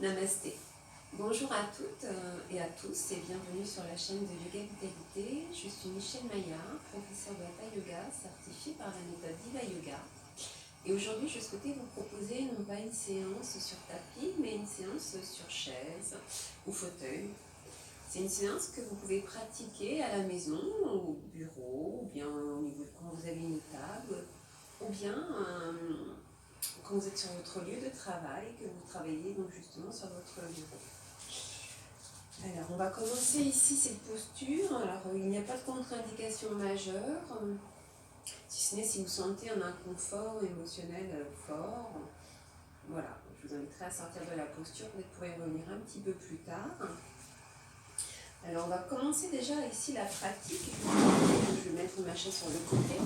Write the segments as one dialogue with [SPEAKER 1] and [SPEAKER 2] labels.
[SPEAKER 1] Namasté. Bonjour à toutes et à tous et bienvenue sur la chaîne de Yoga Vitalité. Je suis Michelle Maillard, professeure de Hatha Yoga, certifiée par la méthode Diva Yoga. Et aujourd'hui, je souhaitais vous proposer non pas une séance sur tapis, mais une séance sur chaise ou fauteuil. C'est une séance que vous pouvez pratiquer à la maison, au bureau, ou bien au niveau de quand vous avez une table, ou bien quand vous êtes sur votre lieu de travail, que vous travaillez donc justement sur votre bureau. Alors, on va commencer ici cette posture. Alors, il n'y a pas de contre-indication majeure, si ce n'est si vous sentez un inconfort émotionnel fort. Voilà, je vous inviterai à sortir de la posture, peut-être pour y revenir un petit peu plus tard. Alors, on va commencer déjà ici la pratique. Je vais mettre ma chaise sur le côté.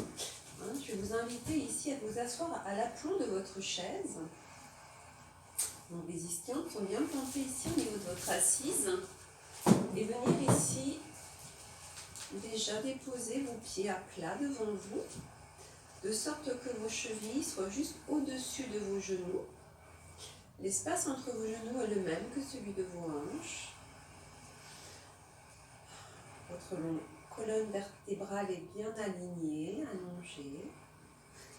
[SPEAKER 1] Je vais vous inviter ici à vous asseoir à l'aplomb de votre chaise. Donc les ischions sont bien plantés ici au niveau de votre assise. Et venir ici déjà déposer vos pieds à plat devant vous, de sorte que vos chevilles soient juste au-dessus de vos genoux. L'espace entre vos genoux est le même que celui de vos hanches. Votre colonne vertébrale est bien alignée, allongée.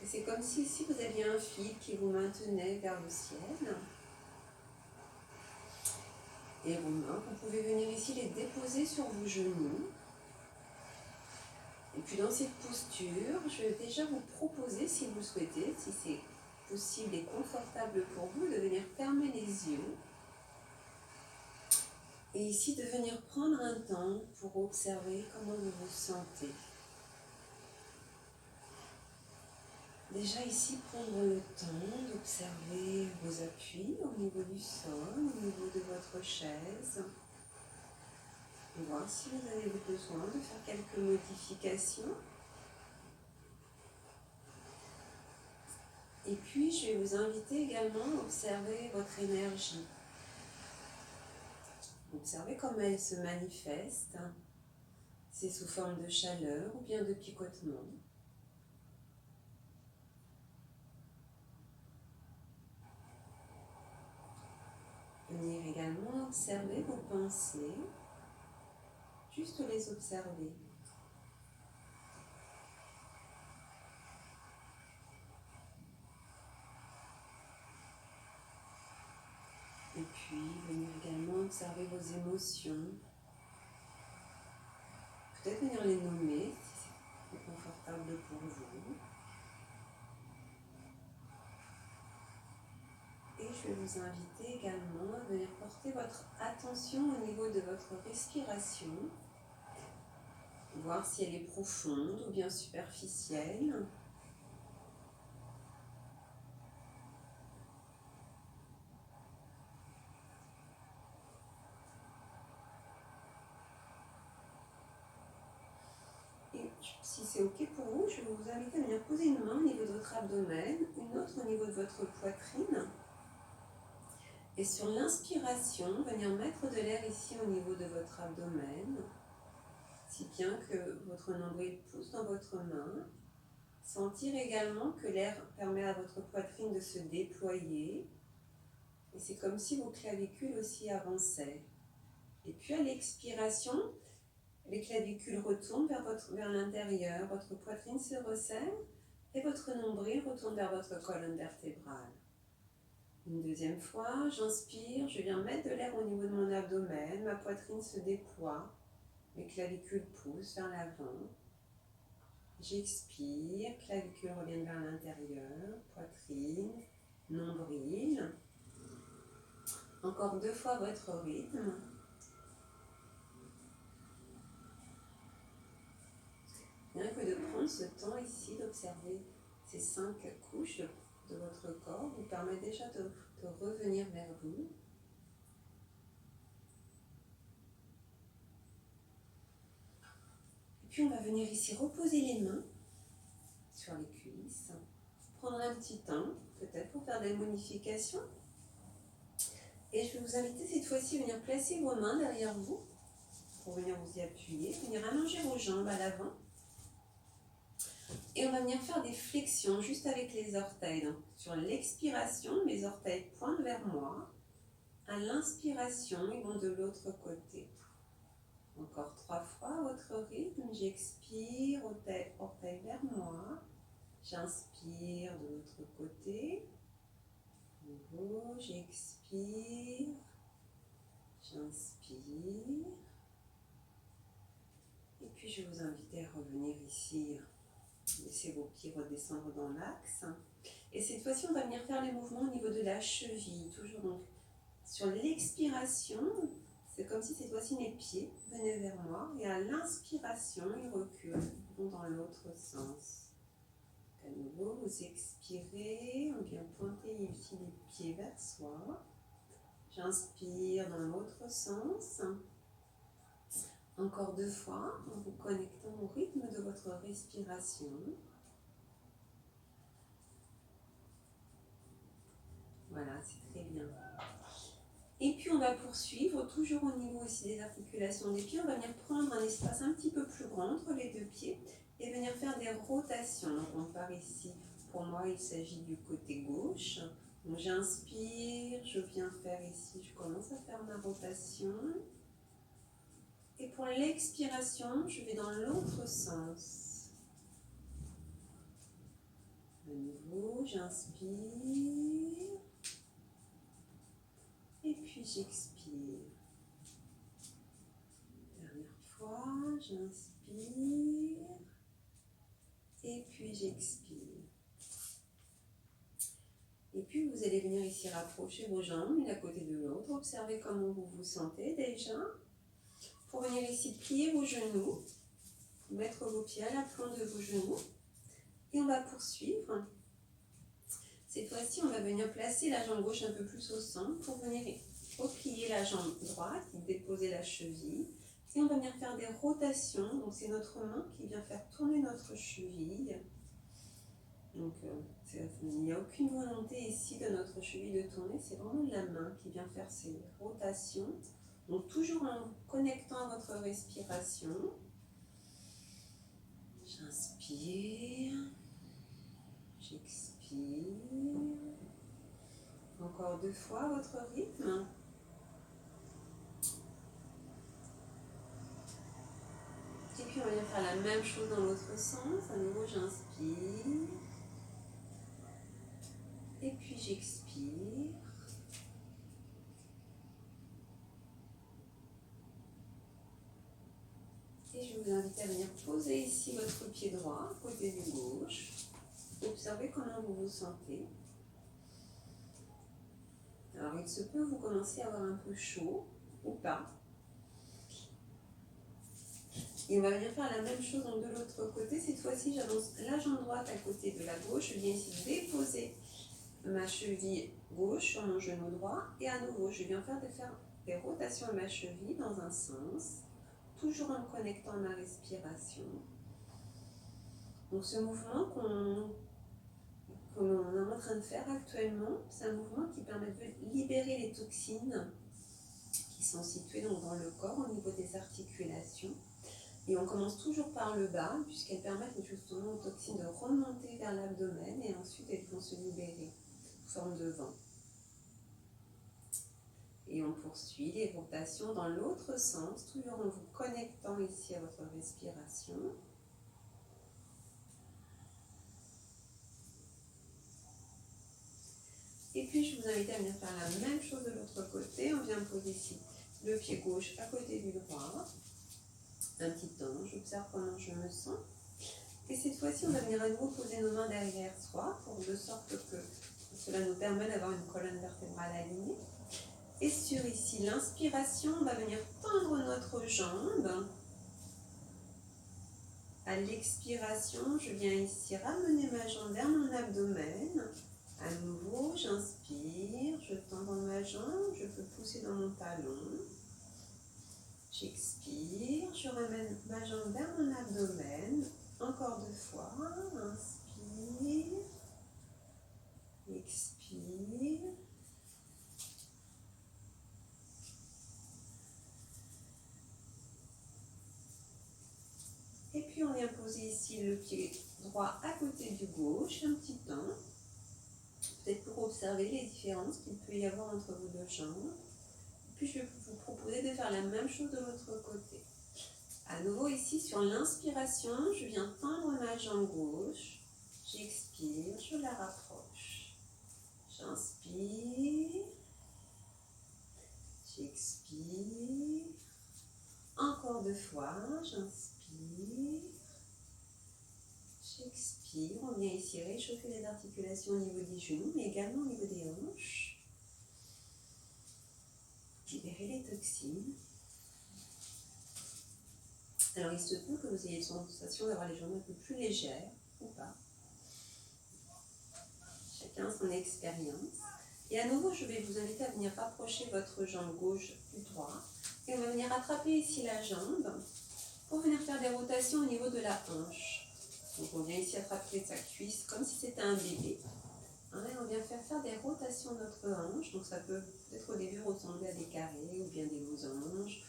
[SPEAKER 1] Et c'est comme si ici vous aviez un fil qui vous maintenait vers le ciel. Et vos mains, vous pouvez venir ici les déposer sur vos genoux. Et puis dans cette posture, je vais déjà vous proposer, si vous le souhaitez, si c'est possible et confortable pour vous, de venir fermer les yeux. Et ici de venir prendre un temps pour observer comment vous vous sentez. Déjà ici, prendre le temps d'observer vos appuis au niveau du sol, au niveau de votre chaise. Voir si vous avez besoin de faire quelques modifications. Et puis, je vais vous inviter également à observer votre énergie. Observez comment elle se manifeste. C'est sous forme de chaleur ou bien de picotement. Venir également observer vos pensées. Juste les observer. Et puis, venir également observer vos émotions. Peut-être venir les nommer si c'est plus confortable pour vous. Et je vais vous inviter également à venir porter votre attention au niveau de votre respiration. Voir si elle est profonde ou bien superficielle. Et si c'est ok pour vous, je vais vous inviter à venir poser une main au niveau de votre abdomen, une autre au niveau de votre poitrine. Et sur l'inspiration, venir mettre de l'air ici au niveau de votre abdomen, si bien que votre nombril pousse dans votre main. Sentir également que l'air permet à votre poitrine de se déployer. Et c'est comme si vos clavicules aussi avançaient. Et puis à l'expiration, les clavicules retournent vers l'intérieur, votre poitrine se resserre et votre nombril retourne vers votre colonne vertébrale. Une deuxième fois, j'inspire, je viens mettre de l'air au niveau de mon abdomen, ma poitrine se déploie, mes clavicules poussent vers l'avant. J'expire, clavicules reviennent vers l'intérieur, poitrine, nombril. Encore 2 fois votre rythme. Rien que de prendre ce temps ici, d'observer ces 5 couches de votre corps, vous permet déjà de revenir vers vous. Et puis on va venir ici reposer les mains sur les cuisses. Prendre un petit temps, peut-être pour faire des modifications. Et je vais vous inviter cette fois-ci à venir placer vos mains derrière vous, pour venir vous y appuyer, venir allonger vos jambes à l'avant. Et on va venir faire des flexions juste avec les orteils. Donc, sur l'expiration, mes orteils pointent vers moi. À l'inspiration, ils vont de l'autre côté. Encore 3 fois à votre rythme. J'expire, orteil vers moi. J'inspire de l'autre côté. Nouveau, j'expire. J'inspire. Et puis je vous invite à revenir ici. Laissez vos pieds redescendre dans l'axe. Et cette fois-ci, on va venir faire les mouvements au niveau de la cheville. Toujours donc sur l'expiration, c'est comme si cette fois-ci mes pieds venaient vers moi. Et à l'inspiration, ils reculent, ils vont dans l'autre sens. À nouveau, vous expirez, on vient pointer ici les pieds vers soi. J'inspire dans l'autre sens. Encore 2 fois, en vous connectant au rythme de votre respiration. Voilà, c'est très bien. Et puis on va poursuivre, toujours au niveau aussi des articulations des pieds. On va venir prendre un espace un petit peu plus grand entre les 2 pieds et venir faire des rotations. Donc on part ici, pour moi il s'agit du côté gauche. Donc j'inspire, je viens faire ici, je commence à faire ma rotation. Et pour l'expiration, je vais dans l'autre sens. À nouveau, j'inspire. Et puis j'expire. Dernière fois, j'inspire. Et puis j'expire. Et puis vous allez venir ici rapprocher vos jambes l'une à côté de l'autre. Observez comment vous vous sentez déjà. Pour venir ici plier vos genoux, mettre vos pieds à l'aplomb de vos genoux. Et on va poursuivre. Cette fois-ci, on va venir placer la jambe gauche un peu plus au centre pour venir replier la jambe droite, déposer la cheville. Et on va venir faire des rotations. Donc c'est notre main qui vient faire tourner notre cheville. Donc il n'y a aucune volonté ici de notre cheville de tourner. C'est vraiment la main qui vient faire ces rotations. Donc toujours en connectant à votre respiration. J'inspire. J'expire. Encore 2 fois à votre rythme. Et puis on va faire la même chose dans l'autre sens. À nouveau, j'inspire. Et puis j'expire. Et je vous invite à venir poser ici votre pied droit, côté du gauche. Observez comment vous vous sentez. Alors il se peut que vous commencez à avoir un peu chaud ou pas. Et on va venir faire la même chose donc de l'autre côté. Cette fois-ci, j'avance la jambe droite à côté de la gauche. Je viens ici déposer ma cheville gauche sur mon genou droit. Et à nouveau, je viens faire des rotations de ma cheville dans un sens, toujours en me connectant à ma respiration. Donc ce mouvement qu'on est en train de faire actuellement, c'est un mouvement qui permet de libérer les toxines qui sont situées donc dans le corps au niveau des articulations. Et on commence toujours par le bas, puisqu'elles permettent justement aux toxines de remonter vers l'abdomen et ensuite elles vont se libérer sous forme de vent. Et on poursuit les rotations dans l'autre sens, toujours en vous connectant ici à votre respiration. Et puis je vous invite à venir faire la même chose de l'autre côté. On vient poser ici le pied gauche à côté du droit. Un petit temps, j'observe comment je me sens. Et cette fois-ci, on va venir à nouveau poser nos mains derrière soi, de sorte que cela nous permet d'avoir une colonne vertébrale alignée. Et sur ici, l'inspiration, on va venir tendre notre jambe. À l'expiration, je viens ici ramener ma jambe vers mon abdomen. À nouveau, j'inspire, je tends dans ma jambe, je peux pousser dans mon talon. J'expire, je ramène ma jambe vers mon abdomen. Encore 2 fois. Inspire. Expire. Et puis on vient poser ici le pied droit à côté du gauche un petit temps. Peut-être pour observer les différences qu'il peut y avoir entre vos 2 jambes. Puis je vais vous proposer de faire la même chose de l'autre côté. À nouveau ici, sur l'inspiration, je viens tendre ma jambe gauche. J'expire, je la rapproche. J'inspire. J'expire. Encore 2 fois, j'inspire. J'expire. On vient ici réchauffer les articulations au niveau des genoux, mais également au niveau des hanches. Libérer les toxines. Alors, il se peut que vous ayez la sensation d'avoir les jambes un peu plus légères, ou pas. Chacun son expérience. Et à nouveau, je vais vous inviter à venir rapprocher votre jambe gauche du droit. Et on va venir attraper ici la jambe pour venir faire des rotations au niveau de la hanche. Donc, on vient ici attraper sa cuisse comme si c'était un bébé. Et on vient faire des rotations de notre hanche. Donc, ça peut peut-être au début ressembler à des carrés ou bien des losanges.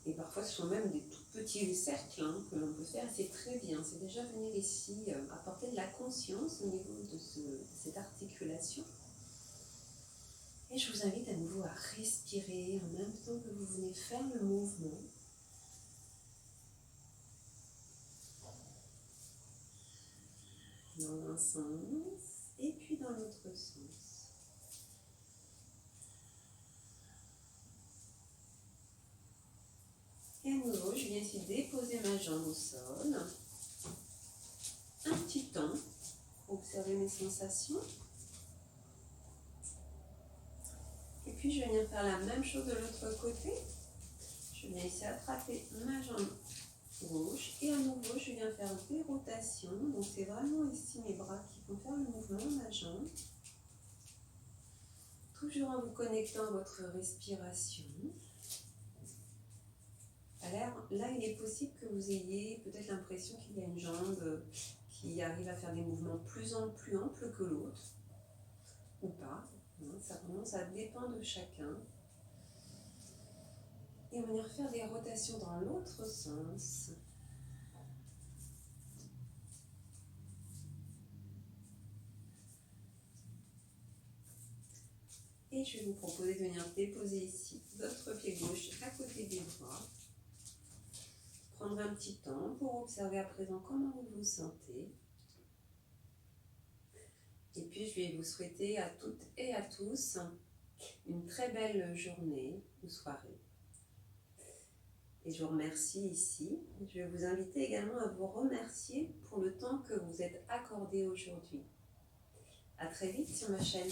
[SPEAKER 1] Et parfois, ce sont même des tout petits cercles que l'on peut faire. C'est très bien. C'est déjà venir ici apporter de la conscience au niveau de cette articulation. Et je vous invite à nouveau à respirer en même temps que vous venez faire le mouvement. Dans un sens et puis dans l'autre sens. Et à nouveau, je viens ici déposer ma jambe au sol. Un petit temps pour observer mes sensations. Et puis, je vais venir faire la même chose de l'autre côté. Je viens ici attraper ma jambe gauche. Et à nouveau, je viens faire des rotations. Donc, c'est vraiment ici mes bras qui vont faire le mouvement, ma jambe. Toujours en vous connectant à votre respiration. Alors là, il est possible que vous ayez peut-être l'impression qu'il y a une jambe qui arrive à faire des mouvements plus amples que l'autre, ou pas. Ça dépend de chacun. Et on va venir faire des rotations dans l'autre sens. Et je vais vous proposer de venir déposer ici votre pied gauche à côté des bras. Prendre un petit temps pour observer à présent comment vous vous sentez. Et puis je vais vous souhaiter à toutes et à tous une très belle journée ou soirée. Et je vous remercie ici. Je vais vous inviter également à vous remercier pour le temps que vous êtes accordé aujourd'hui. À très vite sur ma chaîne.